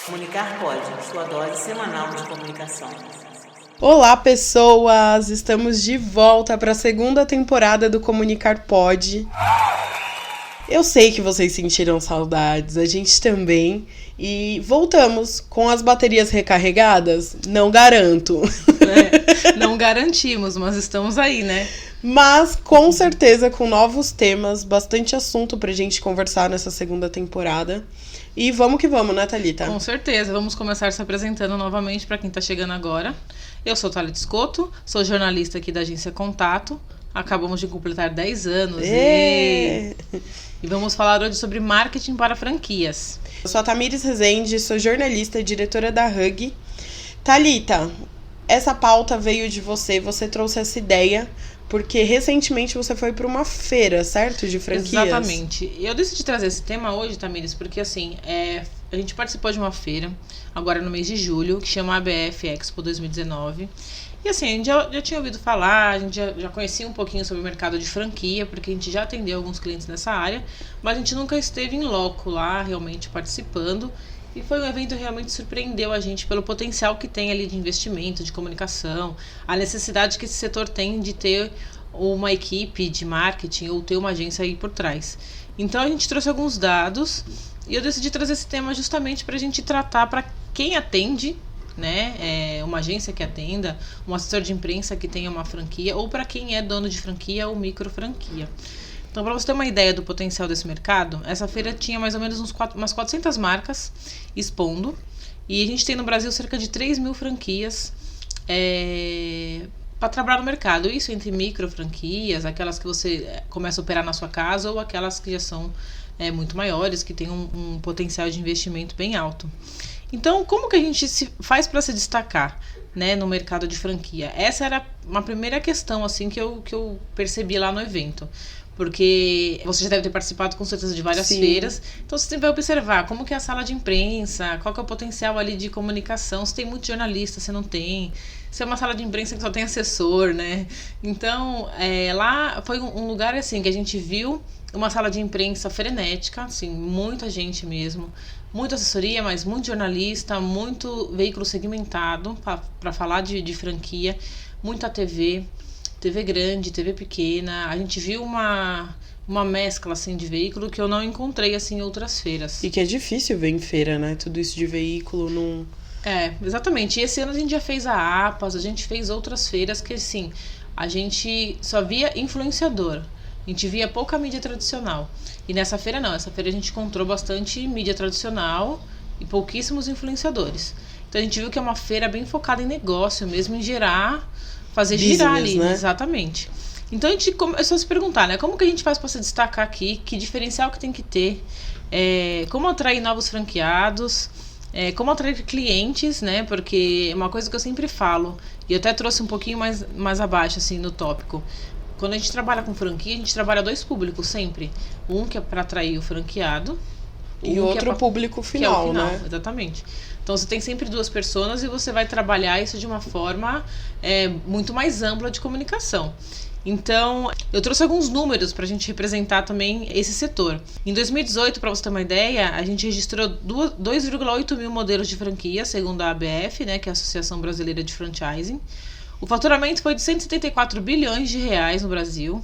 Comunicar pode, sua dose semanal de comunicação. Olá, pessoas! Estamos de volta para a segunda temporada do Comunicar Pode. Eu sei que vocês sentiram saudades, a gente também. E voltamos com as baterias recarregadas? Não garanto. Não garantimos, mas estamos aí, né? Mas, com certeza, com novos temas, bastante assunto pra gente conversar nessa segunda temporada. E vamos que vamos, né, Thalita? Com certeza. Vamos começar se apresentando novamente para quem tá chegando agora. Eu sou Thalita Scotto, sou jornalista aqui da agência Contato. Acabamos de completar 10 anos. E vamos falar hoje sobre marketing para franquias. Eu sou a Tamires Rezende, sou jornalista e diretora da Hug. Thalita, essa pauta veio de você trouxe essa ideia, porque recentemente você foi para uma feira, certo? De franquias. Exatamente. Eu decidi trazer esse tema hoje, Tamires, porque assim, a gente participou de uma feira, agora no mês de julho, que chama ABF Expo 2019. E assim, a gente já tinha ouvido falar, a gente já conhecia um pouquinho sobre o mercado de franquia, porque a gente já atendeu alguns clientes nessa área, mas a gente nunca esteve em loco lá, realmente participando. E foi um evento que realmente surpreendeu a gente pelo potencial que tem ali de investimento, de comunicação, a necessidade que esse setor tem de ter uma equipe de marketing ou ter uma agência aí por trás. Então a gente trouxe alguns dados e eu decidi trazer esse tema justamente para a gente tratar para quem atende, né, uma agência que atenda, um assessor de imprensa que tenha uma franquia ou para quem é dono de franquia ou micro franquia. Então, para você ter uma ideia do potencial desse mercado, essa feira tinha mais ou menos umas 400 marcas expondo. E a gente tem no Brasil cerca de 3 mil franquias para trabalhar no mercado. Isso entre micro franquias, aquelas que você começa a operar na sua casa ou aquelas que já são muito maiores, que têm um potencial de investimento bem alto. Então, como que a gente faz para se destacar, né, no mercado de franquia? Essa era uma primeira questão assim, que eu percebi lá no evento. Porque você já deve ter participado com certeza de várias feiras, então você vai observar como que é a sala de imprensa, qual que é o potencial ali de comunicação, se tem muito jornalista, se não tem, se é uma sala de imprensa que só tem assessor, né? Então, lá foi um lugar assim que a gente viu uma sala de imprensa frenética, assim, muita gente mesmo, muita assessoria, mas muito jornalista, muito veículo segmentado para falar de franquia, muita TV grande, TV pequena. A gente viu uma mescla assim de veículo que eu não encontrei assim em outras feiras. E que é difícil ver em feira, né? Tudo isso de veículo não... Exatamente. E esse ano a gente já fez a APAS, a gente fez outras feiras que assim, a gente só via influenciador. A gente via pouca mídia tradicional. E nessa feira não, essa feira a gente encontrou bastante mídia tradicional e pouquíssimos influenciadores. Então a gente viu que é uma feira bem focada em negócio, mesmo em fazer business, girar ali, né? Exatamente. Então a gente começou a se perguntar, né? Como que a gente faz para se destacar aqui? Que diferencial que tem que ter? Como atrair novos franqueados? Como atrair clientes, né? Porque é uma coisa que eu sempre falo, e eu até trouxe um pouquinho mais abaixo, assim, no tópico. Quando a gente trabalha com franquia, a gente trabalha 2 públicos sempre. Um que é para atrair o franqueado. E outro público final, que é o final, né? Exatamente. Então você tem sempre 2 pessoas e você vai trabalhar isso de uma forma muito mais ampla de comunicação. Então, eu trouxe alguns números para a gente representar também esse setor. Em 2018, para você ter uma ideia, a gente registrou 2,8 mil modelos de franquia, segundo a ABF, né, que é a Associação Brasileira de Franchising. O faturamento foi de 174 bilhões de reais no Brasil.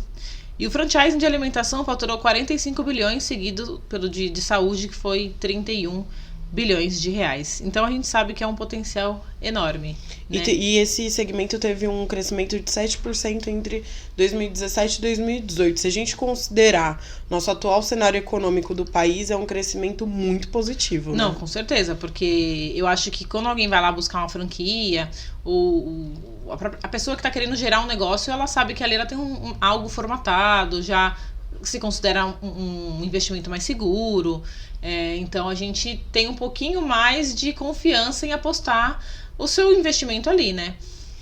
E o franchising de alimentação faturou 45 bilhões, seguido pelo de saúde, que foi 31 bilhões de reais. Então a gente sabe que é um potencial enorme, né? E esse segmento teve um crescimento de 7% entre 2017 e 2018. Se a gente considerar nosso atual cenário econômico do país, é um crescimento muito positivo, né? Não, com certeza, porque eu acho que quando alguém vai lá buscar uma franquia, a pessoa que está querendo gerar um negócio, ela sabe que ali ela tem algo formatado, já se considera um investimento mais seguro. Então a gente tem um pouquinho mais de confiança em apostar o seu investimento ali, né?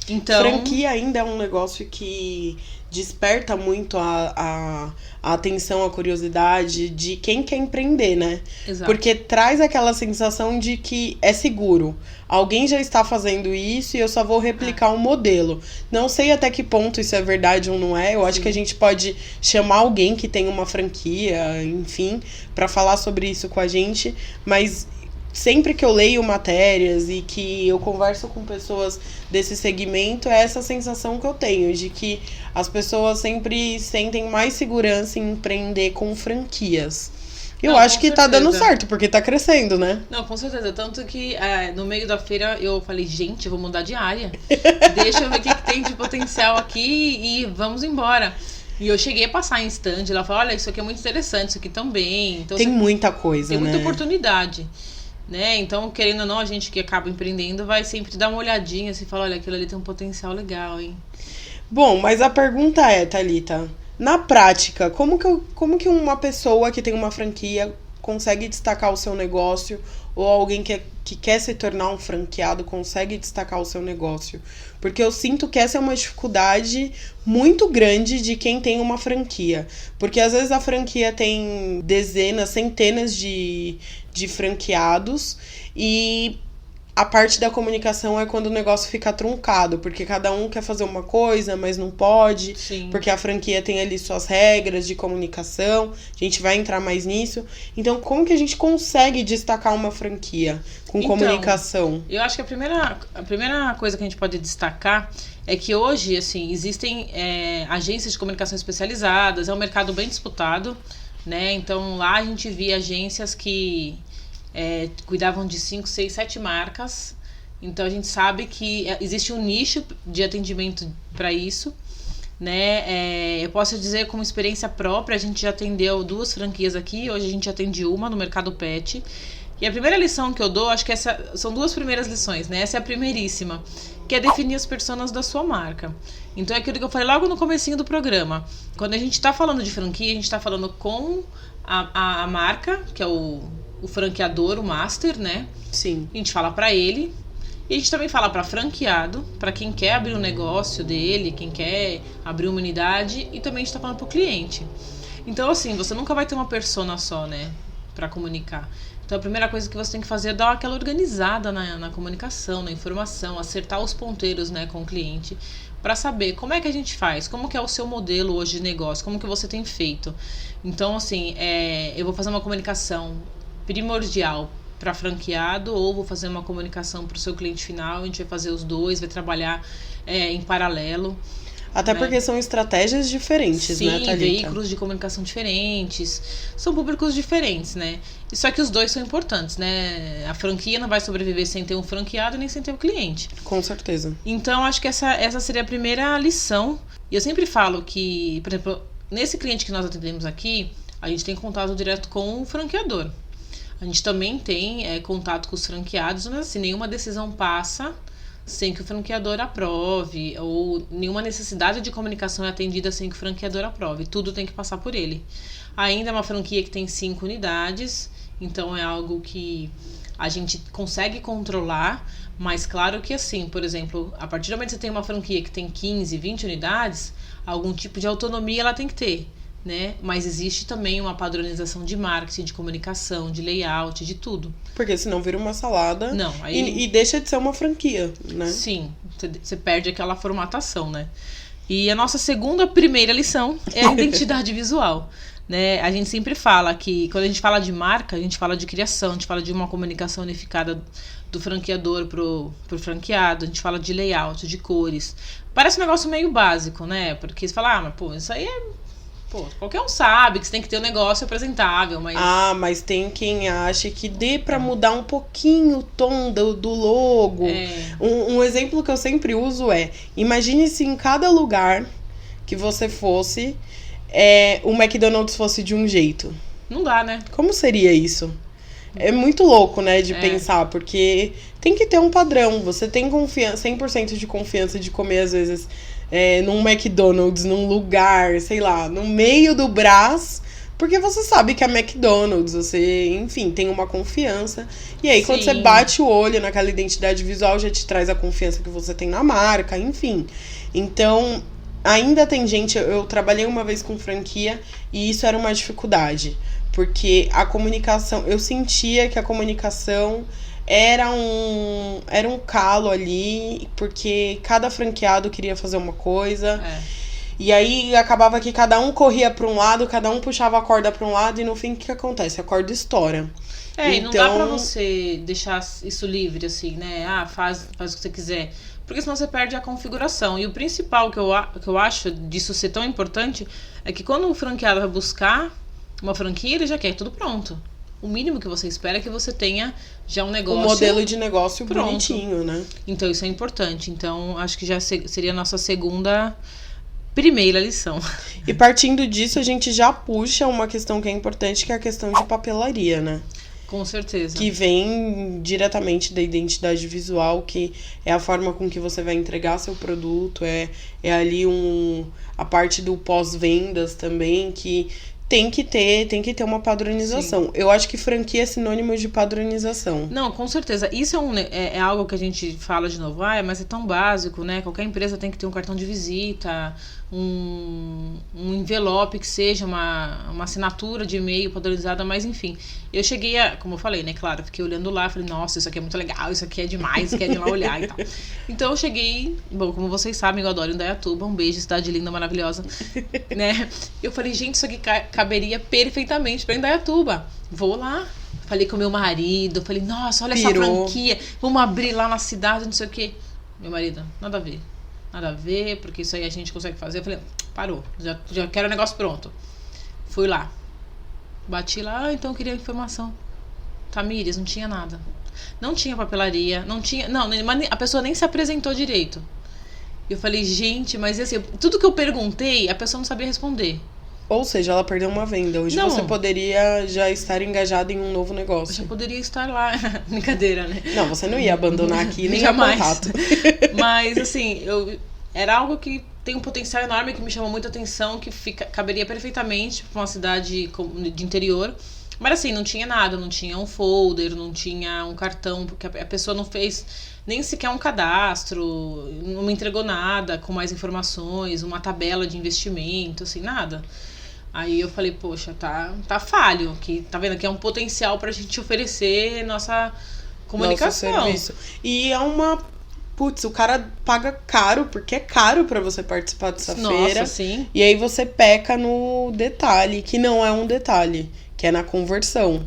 Então, franquia ainda é um negócio que desperta muito a atenção, a curiosidade de quem quer empreender, né? Exato. Porque traz aquela sensação de que é seguro. Alguém já está fazendo isso e eu só vou replicar um modelo. Não sei até que ponto isso é verdade ou não é. Eu acho que a gente pode chamar alguém que tem uma franquia, enfim, para falar sobre isso com a gente. Mas sempre que eu leio matérias e que eu converso com pessoas desse segmento, é essa sensação que eu tenho, de que as pessoas sempre sentem mais segurança em empreender com franquias. Eu acho que tá dando certo, porque tá crescendo, né? Não, com certeza. Tanto que no meio da feira eu falei, gente, eu vou mudar de área. Deixa eu ver o que tem de potencial aqui e vamos embora. E eu cheguei a passar em stand, ela falou, olha, isso aqui é muito interessante, isso aqui também. Então, tem muita coisa, né? Tem muita oportunidade, né? Então, querendo ou não, a gente que acaba empreendendo vai sempre dar uma olhadinha, assim, falar, olha, aquilo ali tem um potencial legal, hein? Bom, mas a pergunta é, Thalita, na prática, como que uma pessoa que tem uma franquia consegue destacar o seu negócio, ou alguém que quer se tornar um franqueado consegue destacar o seu negócio? Porque eu sinto que essa é uma dificuldade muito grande de quem tem uma franquia. Porque às vezes a franquia tem dezenas, centenas de franqueados e a parte da comunicação é quando o negócio fica truncado, porque cada um quer fazer uma coisa, mas não pode. Sim. Porque a franquia tem ali suas regras de comunicação, a gente vai entrar mais nisso. Então, como que a gente consegue destacar uma franquia com comunicação? Eu acho que a primeira coisa que a gente pode destacar é que hoje, assim, existem agências de comunicação especializadas, é um mercado bem disputado, né? Então, lá a gente via agências que cuidavam de 5, 6, 7 marcas. Então a gente sabe que existe um nicho de atendimento para isso, né? Eu posso dizer como experiência própria, a gente já atendeu 2 franquias aqui, hoje a gente atende uma no mercado pet. E a primeira lição que eu dou, acho que são 2 primeiras lições, né? Essa é a primeiríssima, que é definir as personas da sua marca. Então é aquilo que eu falei logo no comecinho do programa. Quando a gente está falando de franquia, a gente está falando com a marca, que é o franqueador, o master, né? Sim. A gente fala pra ele. E a gente também fala pra franqueado, pra quem quer abrir um negócio dele, quem quer abrir uma unidade. E também a gente tá falando pro cliente. Então, assim, você nunca vai ter uma persona só, né? Pra comunicar. Então, a primeira coisa que você tem que fazer é dar aquela organizada na comunicação, na informação, acertar os ponteiros, né, com o cliente, para saber como é que a gente faz, como que é o seu modelo hoje de negócio, como que você tem feito. Então, assim, eu vou fazer uma comunicação primordial para franqueado ou vou fazer uma comunicação para o seu cliente final, a gente vai fazer os dois, vai trabalhar em paralelo. Até porque são estratégias diferentes, sim, né, Thalita? veículos de comunicação diferentes, são públicos diferentes, né? E só que os dois são importantes, né? A franquia não vai sobreviver sem ter um franqueado nem sem ter um cliente. Com certeza. Então, acho que essa seria a primeira lição. E eu sempre falo que, por exemplo, nesse cliente que nós atendemos aqui, a gente tem contato direto com o franqueador. A gente também tem contato com os franqueados, mas assim, nenhuma decisão passa sem que o franqueador aprove, ou nenhuma necessidade de comunicação é atendida sem que o franqueador aprove. Tudo tem que passar por ele. Ainda é uma franquia que tem 5 unidades, então é algo que a gente consegue controlar, mas claro que assim, por exemplo, a partir do momento que você tem uma franquia que tem 15, 20 unidades, algum tipo de autonomia ela tem que ter, né? Mas existe também uma padronização de marketing, de comunicação, de layout, de tudo. Porque senão vira uma salada. Não, aí... e deixa de ser uma franquia, né? Sim, você perde aquela formatação, né? E a nossa primeira lição é a identidade visual, né? A gente sempre fala que quando a gente fala de marca, a gente fala de criação, a gente fala de uma comunicação unificada do franqueador pro franqueado, a gente fala de layout, de cores. Parece um negócio meio básico, né? Porque você fala, mas pô, isso aí qualquer um sabe que você tem que ter um negócio apresentável, mas... mas tem quem acha que dê pra mudar um pouquinho o tom do logo. Um exemplo que eu sempre uso imagine se em cada lugar que você fosse, o McDonald's fosse de um jeito. Não dá, né? Como seria isso? É muito louco, né, de pensar, porque tem que ter um padrão. Você tem 100% de confiança de comer, às vezes... num McDonald's, num lugar, sei lá, no meio do Brás, porque você sabe que é McDonald's, você, enfim, tem uma confiança. E aí, quando você bate o olho naquela identidade visual, já te traz a confiança que você tem na marca, enfim. Então, ainda tem gente... Eu trabalhei uma vez com franquia e isso era uma dificuldade, porque a comunicação... Eu sentia que a comunicação... Era um calo ali, porque cada franqueado queria fazer uma coisa. E aí acabava que cada um corria para um lado, cada um puxava a corda para um lado, e no fim o que acontece? A corda estoura. E não dá pra você deixar isso livre, assim, né? Faz o que você quiser. Porque senão você perde a configuração. E o principal que eu acho disso ser tão importante é que quando o franqueado vai buscar uma franquia, ele já quer tudo pronto. O mínimo que você espera é que você tenha já um negócio... Um modelo de negócio pronto. Bonitinho, né? Então isso é importante. Então acho que já seria a nossa primeira lição. E partindo disso, a gente já puxa uma questão que é importante, que é a questão de papelaria, né? Com certeza. Que vem diretamente da identidade visual, que é a forma com que você vai entregar seu produto, é ali a parte do pós-vendas também, que tem que ter uma padronização. Sim. Eu acho que franquia é sinônimo de padronização. Não, com certeza. Isso é algo que a gente fala de novo. Mas é tão básico, né? Qualquer empresa tem que ter um cartão de visita, um envelope que seja uma assinatura de e-mail padronizada, mas enfim. Eu cheguei como eu falei, né? Claro, fiquei olhando lá, falei, nossa, isso aqui é muito legal, isso aqui é demais, quero ir lá olhar e tal. Então eu cheguei, bom, como vocês sabem, eu adoro Indaiatuba, um beijo, cidade linda, maravilhosa, né? Eu falei, gente, isso aqui caberia perfeitamente pra Indaiatuba. Vou lá. Falei com meu marido, falei, nossa, olha essa franquia, vamos abrir lá na cidade, não sei o quê. Meu marido, nada a ver, porque isso aí a gente consegue fazer. Eu falei, parou, já quero o negócio pronto. Fui lá. Bati lá, então eu queria informação. Tamires, não tinha nada. Não tinha papelaria, não tinha... Não, a pessoa nem se apresentou direito. Eu falei, gente, mas assim, tudo que eu perguntei, a pessoa não sabia responder. Ou seja, ela perdeu uma venda. Hoje você poderia já estar engajada em um novo negócio. Eu já poderia estar lá. Brincadeira, né? Não, você não ia abandonar aqui nem jamais. Contato. Mas, assim, era algo que tem um potencial enorme, que me chamou muita atenção, que caberia perfeitamente para uma cidade de interior. Mas, assim, não tinha nada. Não tinha um folder, não tinha um cartão, porque a pessoa não fez nem sequer um cadastro, não me entregou nada com mais informações, uma tabela de investimento, assim, nada. Aí eu falei, poxa, tá falho, que tá vendo que é um potencial pra gente oferecer nossa comunicação. Nosso serviço. E é putz, o cara paga caro, porque é caro pra você participar dessa feira. Sim. E aí você peca no detalhe, que não é um detalhe, que é na conversão.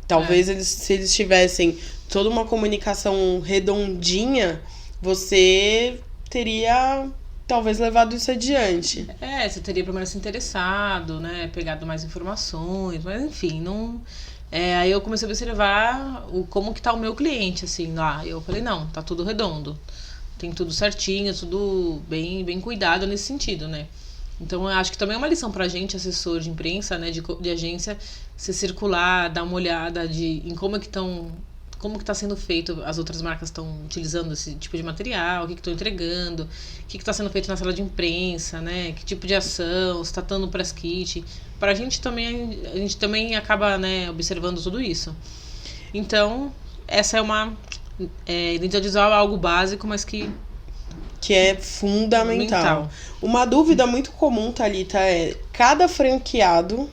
Talvez se eles tivessem toda uma comunicação redondinha, você teria... talvez levado isso adiante. Você teria primeiro se interessado, né? Pegado mais informações, mas enfim, não... aí eu comecei a observar como que tá o meu cliente, assim, lá. Eu falei, não, tá tudo redondo. Tem tudo certinho, tudo bem cuidado nesse sentido, né? Então, eu acho que também é uma lição pra gente, assessor de imprensa, né? De agência, se circular, dar uma olhada em como que está sendo feito, as outras marcas estão utilizando esse tipo de material, o que estão entregando, o que está sendo feito na sala de imprensa, né? Que tipo de ação, se está dando press kit. A gente também acaba, né, observando tudo isso. Então, essa é identidade visual é algo básico, mas que é fundamental. Uma dúvida muito comum, Thalita, é: cada franqueado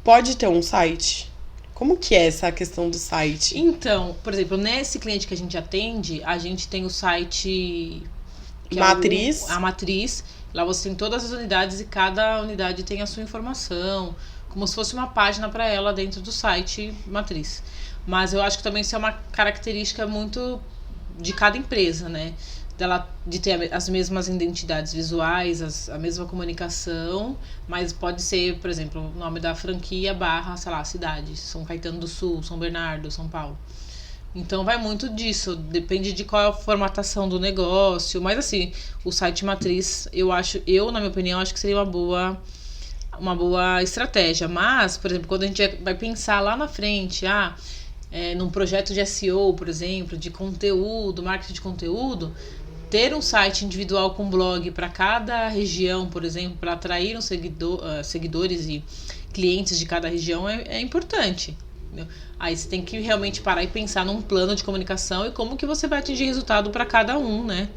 pode ter um site? Como que é essa questão do site? Então, por exemplo, nesse cliente que a gente atende, a gente tem o site... Matriz. A matriz. Lá você tem todas as unidades e cada unidade tem a sua informação, como se fosse uma página para ela dentro do site matriz. Mas eu acho que também isso é uma característica muito de cada empresa, né? De ter as mesmas identidades visuais, a mesma comunicação, mas pode ser, por exemplo, o nome da franquia / sei lá, cidade, São Caetano do Sul, São Bernardo, São Paulo. Então vai muito disso, depende de qual é a formatação do negócio, mas assim, o site matriz, na minha opinião, acho que seria uma boa estratégia. Mas, por exemplo, quando a gente vai pensar lá na frente, num projeto de SEO, por exemplo, de conteúdo, marketing de conteúdo, ter um site individual com blog para cada região, por exemplo, para atrair seguidores e clientes de cada região é importante. Entendeu? Aí você tem que realmente parar e pensar num plano de comunicação e como que você vai atingir resultado para cada um, né?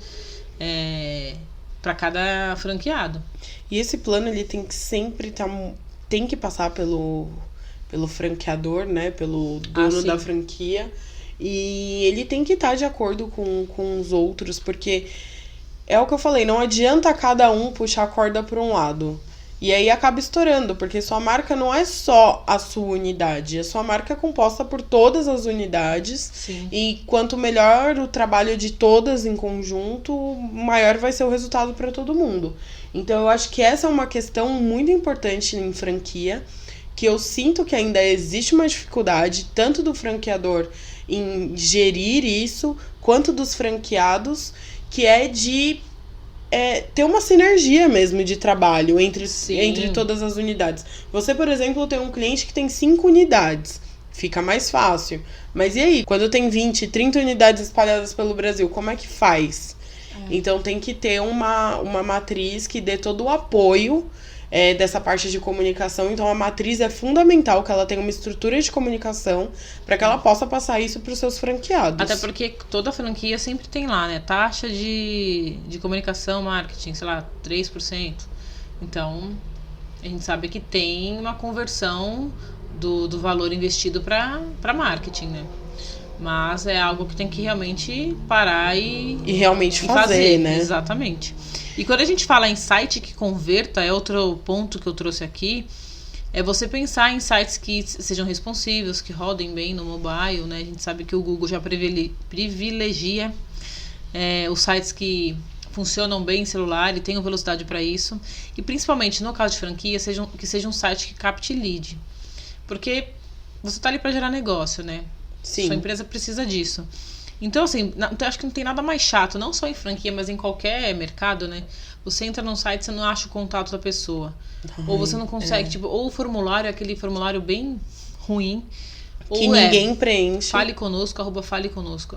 Para cada franqueado. E esse plano, ele tem que sempre tem que passar pelo franqueador, né? Pelo dono da franquia. E ele tem que estar de acordo com os outros, porque é o que eu falei, não adianta cada um puxar a corda para um lado. E aí acaba estourando, porque sua marca não é só a sua unidade. A sua marca é composta por todas as unidades. Sim. E quanto melhor o trabalho de todas em conjunto, maior vai ser o resultado para todo mundo. Então eu acho que essa é uma questão muito importante em franquia, que eu sinto que ainda existe uma dificuldade, tanto do franqueador em gerir isso, quanto dos franqueados, que é de ter uma sinergia mesmo de trabalho entre todas as unidades. Você, por exemplo, tem um cliente que tem 5 unidades. Fica mais fácil. Mas e aí? Quando tem 20, 30 unidades espalhadas pelo Brasil, como é que faz? Então tem que ter uma matriz que dê todo o apoio dessa parte de comunicação. Então a matriz é fundamental, que ela tenha uma estrutura de comunicação para que ela possa passar isso para os seus franqueados. Até porque toda franquia sempre tem lá, né? Taxa de comunicação, marketing, sei lá, 3%. Então, a gente sabe que tem uma conversão do valor investido para marketing, né? Mas é algo que tem que realmente parar e realmente fazer, né? Exatamente. E quando a gente fala em site que converta, é outro ponto que eu trouxe aqui, é você pensar em sites que sejam responsivos, que rodem bem no mobile, né? A gente sabe que o Google já privilegia os sites que funcionam bem em celular e tenham velocidade para isso. E principalmente no caso de franquia, que seja um site que capte lead. Porque você está ali para gerar negócio, né? Sim. Sua empresa precisa disso. Então, assim, acho que não tem nada mais chato, não só em franquia, mas em qualquer mercado, né? Você entra num site e você não acha o contato da pessoa. Ou você não consegue, ou o formulário é aquele formulário bem ruim. Que ninguém preenche. Fale conosco, @fale conosco.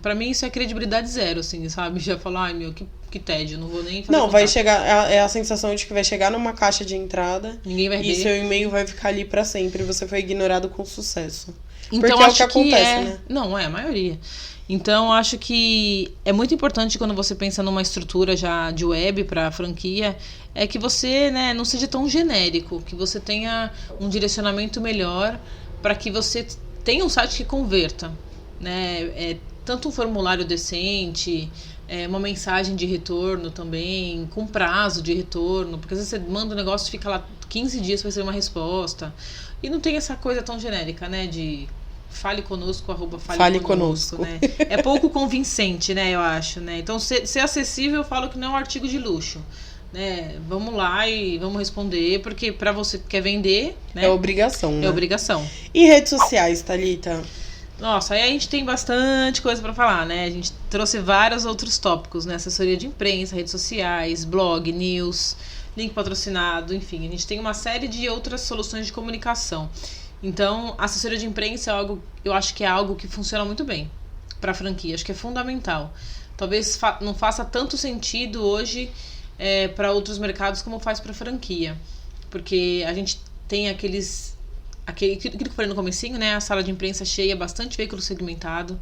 Pra mim isso é credibilidade zero, assim, sabe? Já falar, ai meu, que tédio, não vou nem fazer Não, contato. vai chegar, é a sensação de que vai chegar numa caixa de entrada. Ninguém vai ver. E seu e-mail vai ficar ali pra sempre. E você foi ignorado com sucesso. Então, porque acho é o que acontece, né? Não, a maioria. Então, acho que é muito importante quando você pensa numa estrutura já de web para franquia, é que você, né, não seja tão genérico, que você tenha um direcionamento melhor para que você tenha um site que converta, né? Tanto um formulário decente, uma mensagem de retorno também, com prazo de retorno, porque às vezes você manda um negócio e fica lá 15 dias para receber uma resposta. E não tem essa coisa tão genérica, né, de fale conosco, @fale conosco, né? É pouco convincente, né, eu acho, né? Então, ser acessível, eu falo que não é um artigo de luxo, né? Vamos lá e vamos responder, porque pra você que quer vender, né? É obrigação, né? É obrigação. E redes sociais, Thalita? Nossa, aí a gente tem bastante coisa pra falar, né? A gente trouxe vários outros tópicos, né? Assessoria de imprensa, redes sociais, blog, news, link patrocinado, enfim. A gente tem uma série de outras soluções de comunicação. Então, a assessoria de imprensa eu acho que é algo que funciona muito bem para franquia. Acho que é fundamental. Talvez não faça tanto sentido hoje para outros mercados como faz para franquia. Porque a gente tem aquilo que eu falei no comecinho, né? A sala de imprensa cheia, bastante veículo segmentado.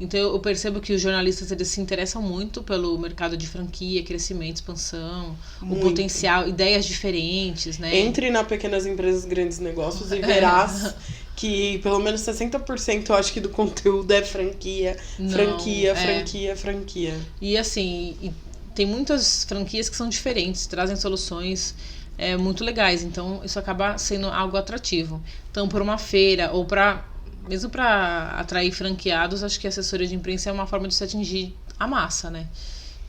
Então eu percebo que os jornalistas eles se interessam muito pelo mercado de franquia, crescimento, expansão, muito. O potencial, ideias diferentes, né? Entre na Pequenas Empresas Grandes Negócios e verás que pelo menos 60% eu acho que do conteúdo é franquia. Franquia. E assim, tem muitas franquias que são diferentes, trazem soluções muito legais. Então isso acaba sendo algo atrativo. Então por uma feira ou mesmo para atrair franqueados, acho que a assessoria de imprensa é uma forma de se atingir a massa, né?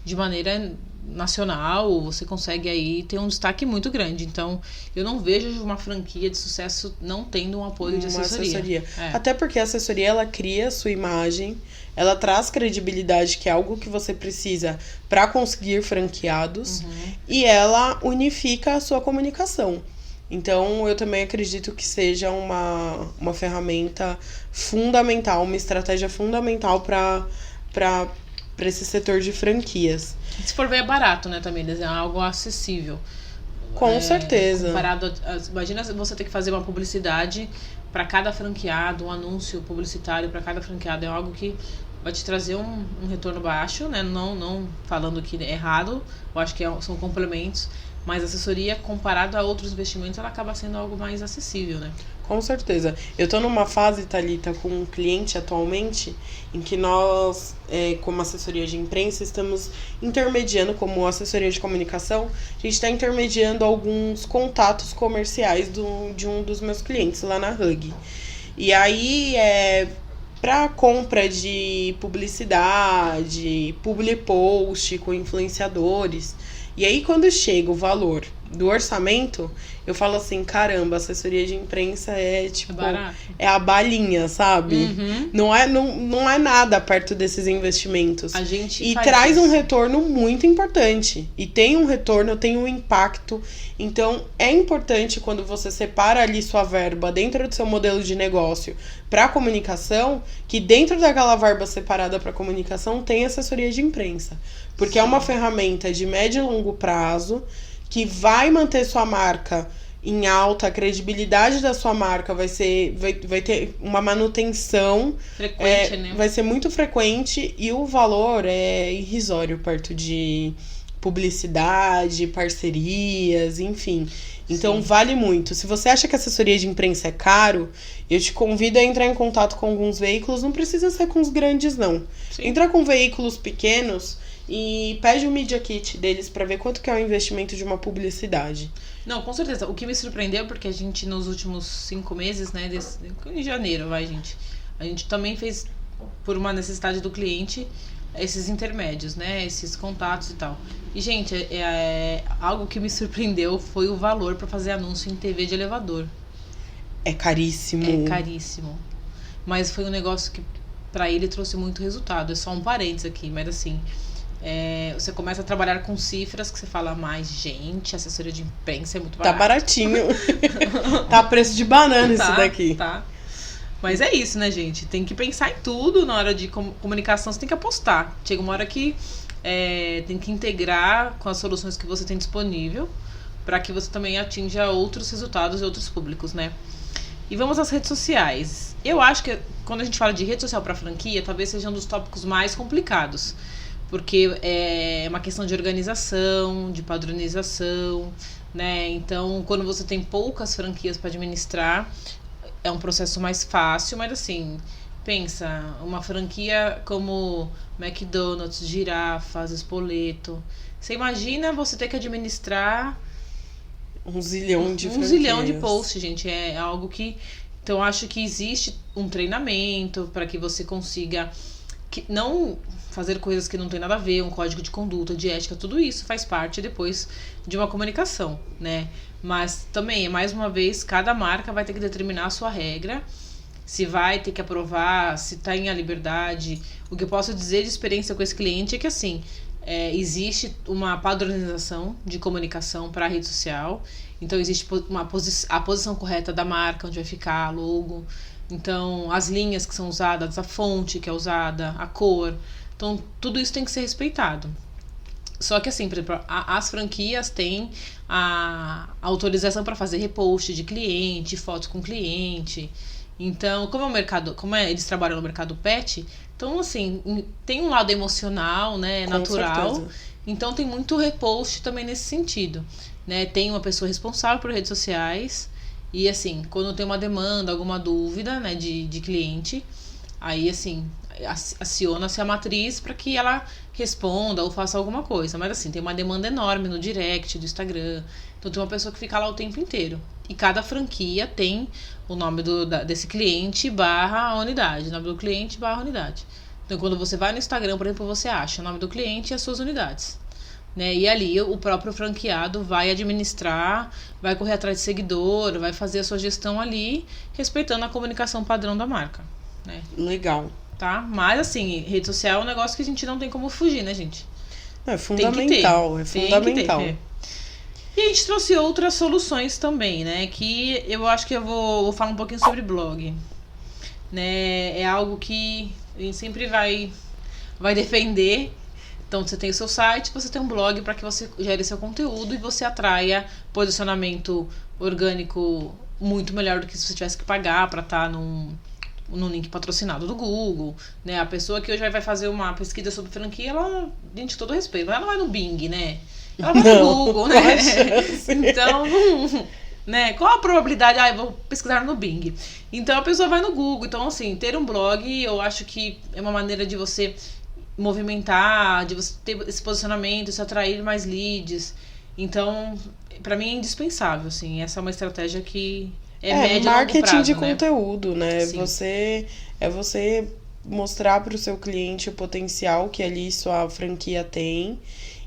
De maneira nacional, você consegue aí ter um destaque muito grande. Então, eu não vejo uma franquia de sucesso não tendo um apoio de assessoria. Até porque a assessoria, ela cria a sua imagem, ela traz credibilidade, que é algo que você precisa para conseguir franqueados, e ela unifica a sua comunicação. Então, eu também acredito que seja uma ferramenta fundamental, uma estratégia fundamental para esse setor de franquias. Se for ver, é barato, né, Tamires? É algo acessível. Com certeza. Comparado imagina você ter que fazer uma publicidade para cada franqueado, um anúncio publicitário para cada franqueado. É algo que vai te trazer um retorno baixo, né? Não falando que é errado, eu acho que são complementos, Mas a assessoria, comparado a outros investimentos, ela acaba sendo algo mais acessível, né? Com certeza. Eu tô numa fase, Thalita, com um cliente atualmente, em que nós, como assessoria de imprensa, estamos intermediando, como assessoria de comunicação, a gente está intermediando alguns contatos comerciais de um dos meus clientes lá na Hug. E aí, para compra de publicidade, public post com influenciadores. E aí, quando chega o valor do orçamento, eu falo assim, caramba, assessoria de imprensa é tipo... É a balinha, sabe? Uhum. Não é nada perto desses investimentos. A gente e faz traz isso. um retorno muito importante. E tem um retorno, tem um impacto. Então, é importante quando você separa ali sua verba dentro do seu modelo de negócio para comunicação, que dentro daquela verba separada para comunicação tem assessoria de imprensa. Porque é uma ferramenta de médio e longo prazo que vai manter sua marca em alta, a credibilidade da sua marca vai ter uma manutenção frequente, né? Vai ser muito frequente e o valor é irrisório perto de publicidade, parcerias, enfim. Então, sim, vale muito. Se você acha que assessoria de imprensa é caro, eu te convido a entrar em contato com alguns veículos. Não precisa ser com os grandes, não. Sim. Entra com veículos pequenos e pede o Media Kit deles para ver quanto que é o investimento de uma publicidade. Não, com certeza. O que me surpreendeu, porque a gente nos últimos 5 meses, né, em janeiro, a gente também fez, por uma necessidade do cliente, esses intermédios, né, esses contatos e tal. E, gente, algo que me surpreendeu foi o valor para fazer anúncio em TV de elevador. É caríssimo. É caríssimo. Mas foi um negócio que para ele trouxe muito resultado. É só um parênteses aqui, mas assim... você começa a trabalhar com cifras que você fala, mais gente, assessoria de imprensa é muito barato. Tá baratinho. Tá a preço de banana isso daqui. Tá. Mas é isso, né, gente? Tem que pensar em tudo na hora de comunicação, você tem que apostar. Chega uma hora que tem que integrar com as soluções que você tem disponível para que você também atinja outros resultados e outros públicos, né? E vamos às redes sociais. Eu acho que quando a gente fala de rede social para franquia, talvez seja um dos tópicos mais complicados. Porque é uma questão de organização, de padronização, né? Então, quando você tem poucas franquias para administrar, é um processo mais fácil, mas assim, pensa, uma franquia como McDonald's, Girafas, Spoleto. Você imagina você ter que administrar um zilhão de franquias. Um zilhão de posts, gente. É algo que... Então, acho que existe um treinamento para que você consiga... não fazer coisas que não tem nada a ver, um código de conduta, de ética, tudo isso faz parte depois de uma comunicação, né? Mas também, mais uma vez, cada marca vai ter que determinar a sua regra, se vai ter que aprovar, se tem a liberdade. O que eu posso dizer de experiência com esse cliente é que, assim, existe uma padronização de comunicação para a rede social, então existe a posição correta da marca, onde vai ficar a logo, então as linhas que são usadas, a fonte que é usada, a cor. Então, tudo isso tem que ser respeitado. Só que, assim, por exemplo, as franquias têm a autorização para fazer repost de cliente, fotos com cliente. Então, eles trabalham no mercado pet, então, assim, tem um lado emocional, né, natural. Certeza. Então, tem muito repost também nesse sentido, né? Tem uma pessoa responsável por redes sociais e, assim, quando tem uma demanda, alguma dúvida, né, de cliente, aí, assim... aciona-se a matriz para que ela responda ou faça alguma coisa. Mas assim, tem uma demanda enorme no direct do Instagram. Então tem uma pessoa que fica lá o tempo inteiro. E cada franquia tem o nome desse cliente / unidade. O nome do cliente / unidade. Então quando você vai no Instagram, por exemplo, você acha o nome do cliente e as suas unidades, né? E ali o próprio franqueado vai administrar, vai correr atrás de seguidor, vai fazer a sua gestão ali, respeitando a comunicação padrão da marca, né? Legal. Tá? Mas, assim, rede social é um negócio que a gente não tem como fugir, né, gente? É fundamental, é fundamental. E a gente trouxe outras soluções também, né? Que eu acho que eu vou falar um pouquinho sobre blog. Né? É algo que a gente sempre vai defender. Então, você tem o seu site, você tem um blog para que você gere seu conteúdo e você atraia posicionamento orgânico muito melhor do que se você tivesse que pagar para estar num link patrocinado do Google, né? A pessoa que hoje vai fazer uma pesquisa sobre franquia, ela, gente, com todo respeito, ela não vai no Bing, né? Ela vai no Google, né? qual a chance? Então, né? Qual a probabilidade? Eu vou pesquisar no Bing. Então a pessoa vai no Google. Então, assim, ter um blog, eu acho que é uma maneira de você movimentar, de você ter esse posicionamento, isso atrair mais leads. Então, pra mim é indispensável, assim. Essa é uma estratégia que média a longo marketing prazo, de né? conteúdo, né? Sim. Você mostrar para o seu cliente o potencial que ali sua franquia tem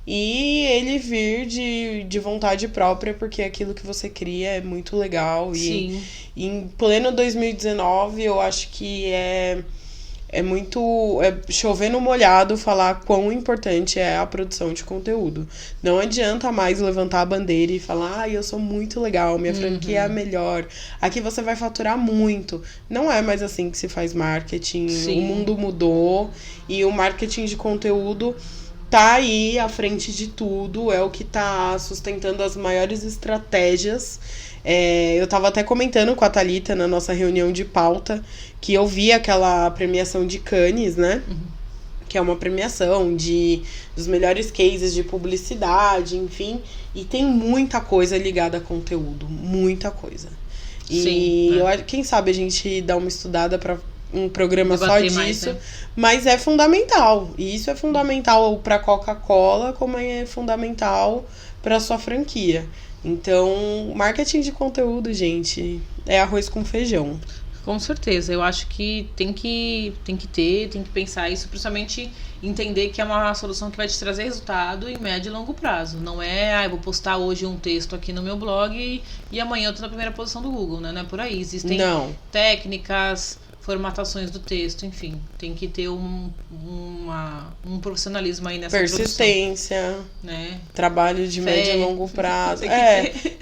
e ele vir de vontade própria, porque aquilo que você cria é muito legal. Sim. E em pleno 2019, eu acho que é muito chover no molhado falar quão importante é a produção de conteúdo. Não adianta mais levantar a bandeira e falar, eu sou muito legal, minha franquia é a melhor, aqui você vai faturar muito. Não é mais assim que se faz marketing. Sim. O mundo mudou e o marketing de conteúdo tá aí à frente de tudo, é o que tá sustentando as maiores estratégias. Eu tava até comentando com a Thalita na nossa reunião de pauta que eu vi aquela premiação de Cannes, né? Que é uma premiação dos melhores cases de publicidade, enfim. E tem muita coisa ligada a conteúdo, muita coisa. E Sim, quem sabe a gente dá uma estudada para um programa debater só mais, disso, né? mas é fundamental. E isso é fundamental para Coca-Cola, como é fundamental para sua franquia. Então, marketing de conteúdo, gente, é arroz com feijão. Com certeza, eu acho que tem que pensar isso, principalmente entender que é uma solução que vai te trazer resultado em médio e longo prazo. Não é, eu vou postar hoje um texto aqui no meu blog e amanhã eu tô na primeira posição do Google, né? Não é por aí. Existem técnicas, formatações do texto, enfim, tem que ter um profissionalismo aí nessa persistência, produção, né? Trabalho de médio e longo prazo.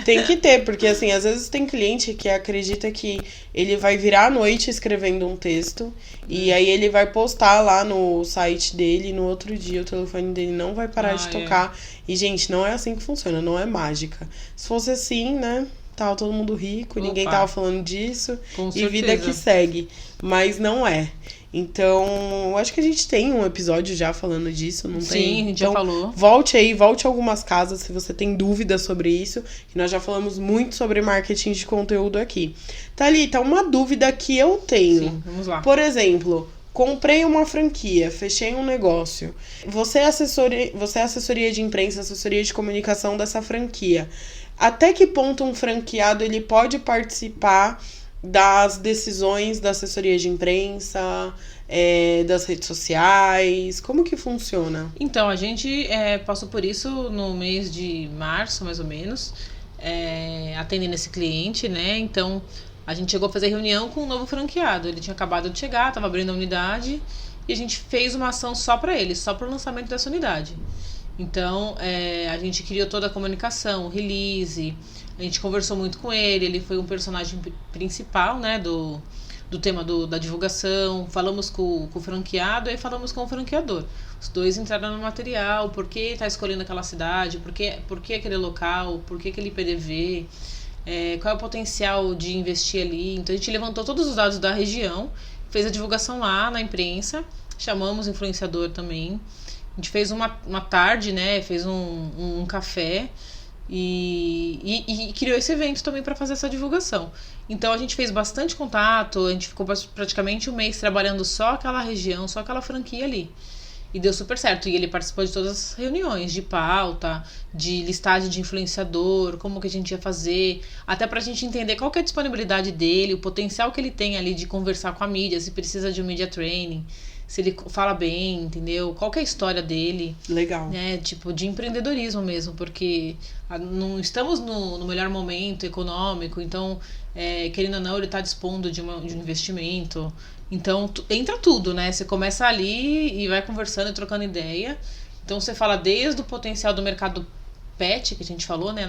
Tem que ter, porque assim, às vezes tem cliente que acredita que ele vai virar à noite escrevendo um texto e aí ele vai postar lá no site dele e no outro dia o telefone dele não vai parar de tocar. E, gente, não é assim que funciona, não é mágica. Se fosse assim, né? Tava todo mundo rico, ninguém tava falando disso. Com e certeza. Vida que segue. Mas não é. Então, eu acho que a gente tem um episódio já falando disso, não tem? Sim, a gente já falou. Volte algumas casas se você tem dúvidas sobre isso, que nós já falamos muito sobre marketing de conteúdo aqui. Thalita, uma dúvida que eu tenho. Sim, vamos lá. Por exemplo, comprei uma franquia, fechei um negócio. Você é assessoria de imprensa, assessoria de comunicação dessa franquia. Até que ponto um franqueado ele pode participar das decisões da assessoria de imprensa, das redes sociais? Como que funciona? Então, a gente passou por isso no mês de março, mais ou menos, atendendo esse cliente, né? Então, a gente chegou a fazer reunião com um novo franqueado. Ele tinha acabado de chegar, estava abrindo a unidade, e a gente fez uma ação só para ele, só para o lançamento dessa unidade. Então, a gente criou toda a comunicação, o release, a gente conversou muito com ele, ele foi um personagem principal, né, do tema da divulgação, falamos com o franqueado e falamos com o franqueador. Os dois entraram no material, por que está escolhendo aquela cidade, por que aquele local, por que aquele PDV, qual é o potencial de investir ali. Então, a gente levantou todos os dados da região, fez a divulgação lá na imprensa, chamamos o influenciador também. A gente fez uma tarde, né? Fez um café e criou esse evento também para fazer essa divulgação. Então a gente fez bastante contato, a gente ficou praticamente um mês trabalhando só aquela região, só aquela franquia ali. E deu super certo. E ele participou de todas as reuniões de pauta, de listagem de influenciador, como que a gente ia fazer, até pra gente entender qual que é a disponibilidade dele, o potencial que ele tem ali de conversar com a mídia, se precisa de um media training, se ele fala bem, entendeu? Qual que é a história dele. Legal. Né? Tipo, de empreendedorismo mesmo, porque não estamos no melhor momento econômico, então, querendo ou não, ele está dispondo de um investimento. Então, entra tudo, né? Você começa ali e vai conversando e trocando ideia. Então, você fala desde o potencial do mercado pet, que a gente falou, né?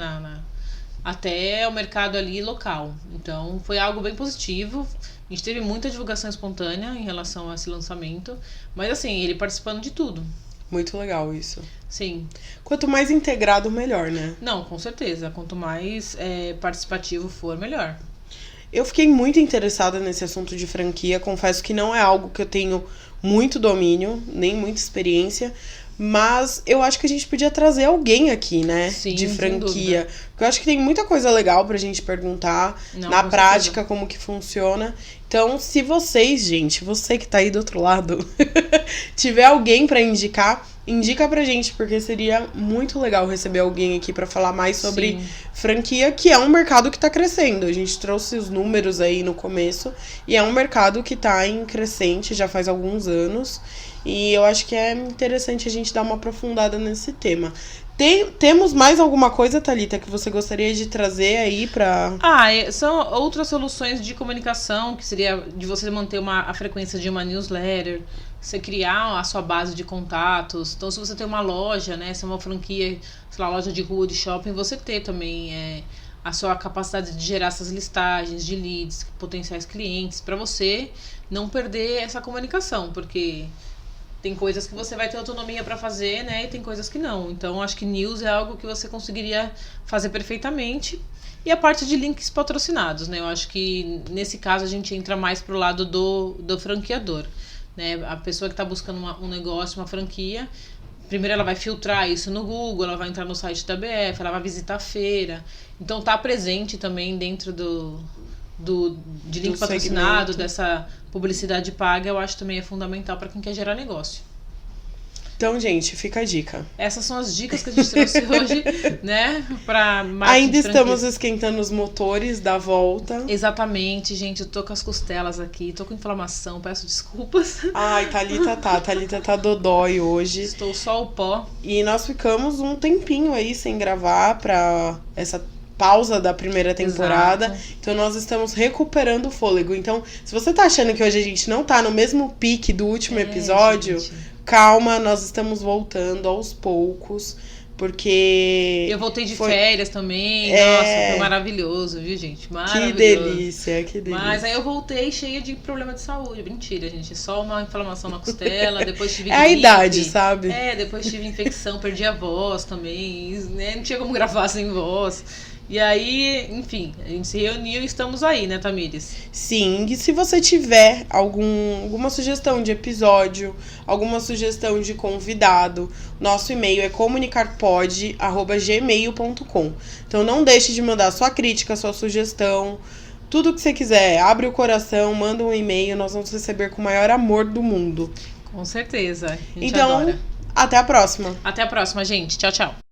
Até o mercado ali local. Então, foi algo bem positivo. A gente teve muita divulgação espontânea em relação a esse lançamento. Mas, assim, ele participando de tudo. Muito legal isso. Sim. Quanto mais integrado, melhor, né? Não, com certeza. Quanto mais participativo for, melhor. Eu fiquei muito interessada nesse assunto de franquia. Confesso que não é algo que eu tenho muito domínio, nem muita experiência. Mas eu acho que a gente podia trazer alguém aqui, né? Sim, de sem franquia. dúvida. Porque eu acho que tem muita coisa legal pra gente perguntar. Não, na com prática, certeza. como que funciona. Então, se vocês, gente, você que tá aí do outro lado, tiver alguém pra indicar, indica pra gente, porque seria muito legal receber alguém aqui pra falar mais sobre Sim. franquia, que é um mercado que tá crescendo. A gente trouxe os números aí no começo, e é um mercado que tá em crescente já faz alguns anos. E eu acho que é interessante a gente dar uma aprofundada nesse tema. Temos mais alguma coisa, Thalita, que você gostaria de trazer aí pra... São outras soluções de comunicação, que seria de você manter a frequência de uma newsletter, você criar a sua base de contatos. Então, se você tem uma loja, né, se é uma franquia, sei lá, loja de rua, de shopping, você ter também a sua capacidade de gerar essas listagens de leads, potenciais clientes, para você não perder essa comunicação, porque tem coisas que você vai ter autonomia para fazer, né? E tem coisas que não. Então, acho que news é algo que você conseguiria fazer perfeitamente. E a parte de links patrocinados, né? Eu acho que, nesse caso, a gente entra mais pro lado do franqueador, né? A pessoa que está buscando um negócio, uma franquia, primeiro ela vai filtrar isso no Google, ela vai entrar no site da BF, ela vai visitar a feira. Então, tá presente também dentro de link patrocinado, segmento. dessa publicidade paga, eu acho também é fundamental para quem quer gerar negócio. Então, gente, fica a dica. Essas são as dicas que a gente trouxe hoje, né? Pra marketing Ainda de franquia. estamos esquentando os motores da volta. Exatamente, gente. Eu tô com as costelas aqui, tô com inflamação, peço desculpas. Ai, Thalita tá dodói hoje. Estou só o pó. E nós ficamos um tempinho aí sem gravar pra essa pausa da primeira temporada. Exato. Então nós estamos recuperando o fôlego. Então, se você tá achando que hoje a gente não tá no mesmo pique do último episódio, gente. calma, nós estamos voltando aos poucos. Porque... Eu voltei de foi- férias também. É. Nossa, foi maravilhoso, viu, gente? Que Maravilhoso. delícia, que delícia. Mas aí eu voltei cheia de problema de saúde. Mentira, gente. Só uma inflamação na costela, depois tive É a gripe. idade, sabe? Depois tive infecção, perdi a voz também, né? Não tinha como gravar sem voz. E aí, enfim, a gente se reuniu e estamos aí, né, Tamires? Sim, e se você tiver alguma sugestão de episódio, alguma sugestão de convidado, nosso e-mail é comunicarpod@gmail.com. Então não deixe de mandar sua crítica, sua sugestão, tudo que você quiser. Abre o coração, manda um e-mail, nós vamos receber com o maior amor do mundo. Com certeza. A gente Então, adora. até a próxima. Até a próxima, gente. Tchau, tchau.